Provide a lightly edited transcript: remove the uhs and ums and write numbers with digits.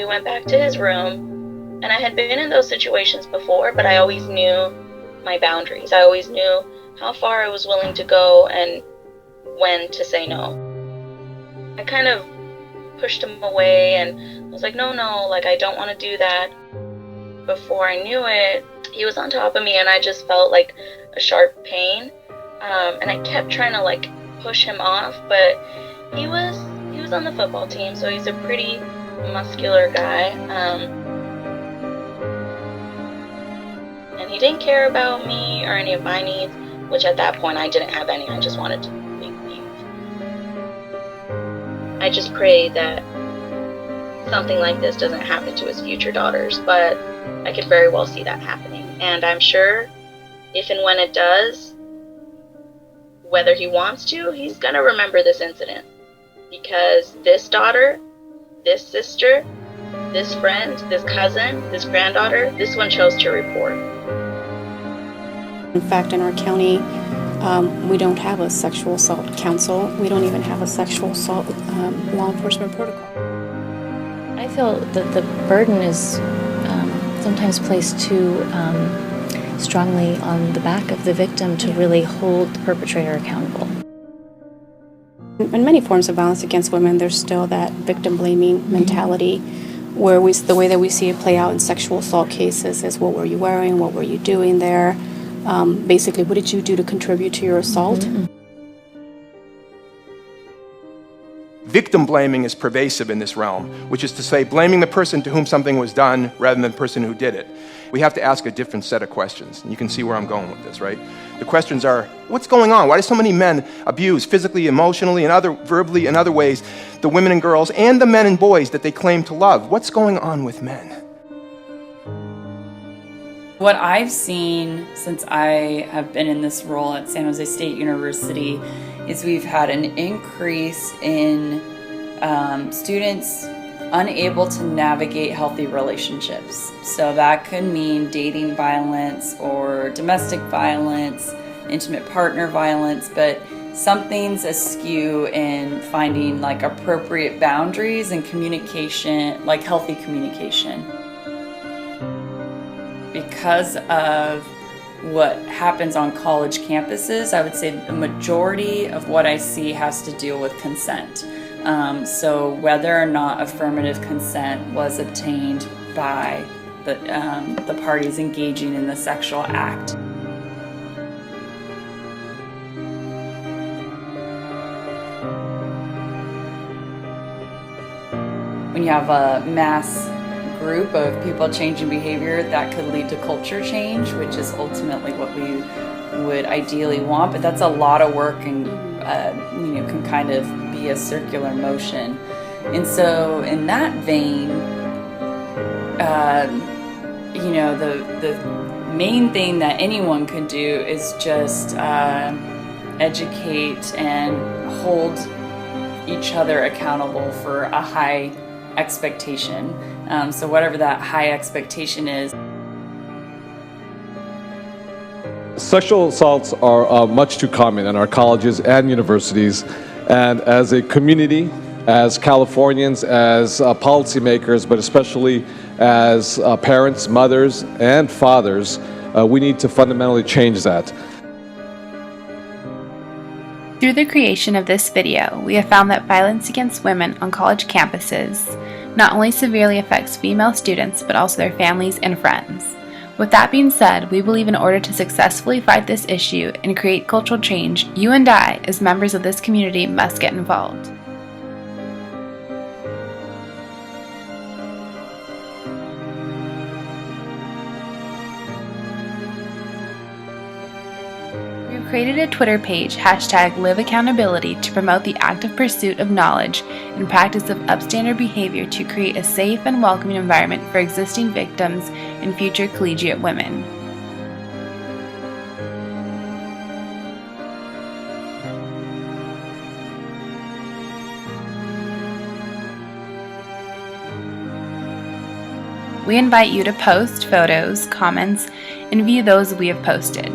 we went back to his room, and I had been in those situations before, but I always knew my boundaries. I always knew how far I was willing to go and when to say no. I kind of pushed him away and was like, no, like, I don't want to do that. Before I knew it, he was on top of me, and I just felt like a sharp pain. And I kept trying to like push him off, but he was on the football team, so he's a pretty muscular guy. And he didn't care about me or any of my needs, which at that point I didn't have any. I just wanted to leave. I just pray that something like this doesn't happen to his future daughters, but I could very well see that happening. And I'm sure if and when it does, whether he wants to, he's gonna remember this incident, because this daughter, this sister, this friend, this cousin, this granddaughter, this one chose to report. In fact, in our county, we don't have a sexual assault council. We don't even have a sexual assault law enforcement protocol. I feel that the burden is sometimes placed too strongly on the back of the victim to really hold the perpetrator accountable. In many forms of violence against women, there's still that victim-blaming mentality, where the way that we see it play out in sexual assault cases is, what were you wearing, what were you doing there? Basically, what did you do to contribute to your assault? Victim blaming is pervasive in this realm, which is to say blaming the person to whom something was done rather than the person who did it. We have to ask a different set of questions. And you can see where I'm going with this, right? The questions are, what's going on? Why do so many men abuse physically, emotionally, and verbally and other ways the women and girls and the men and boys that they claim to love? What's going on with men? What I've seen since I have been in this role at San Jose State University is we've had an increase in students unable to navigate healthy relationships. So that could mean dating violence or domestic violence, intimate partner violence, but something's askew in finding like appropriate boundaries and communication, like healthy communication. Because of what happens on college campuses, I would say the majority of what I see has to deal with consent. So whether or not affirmative consent was obtained by the parties engaging in the sexual act. When you have a mass group of people changing behavior, that could lead to culture change, which is ultimately what we would ideally want, but that's a lot of work and can kind of be a circular motion. And so in that vein, the main thing that anyone could do is just educate and hold each other accountable for a high expectation. So whatever that high expectation is. Sexual assaults are much too common in our colleges and universities, and as a community, as Californians, as policymakers, but especially as parents, mothers, and fathers, we need to fundamentally change that. Through the creation of this video, we have found that violence against women on college campuses not only severely affects female students, but also their families and friends. With that being said, we believe in order to successfully fight this issue and create cultural change, you and I, as members of this community, must get involved. We've created a Twitter page, #LiveAccountability, to promote the active pursuit of knowledge and practice of upstander behavior to create a safe and welcoming environment for existing victims and future collegiate women. We invite you to post photos, comments, and view those we have posted.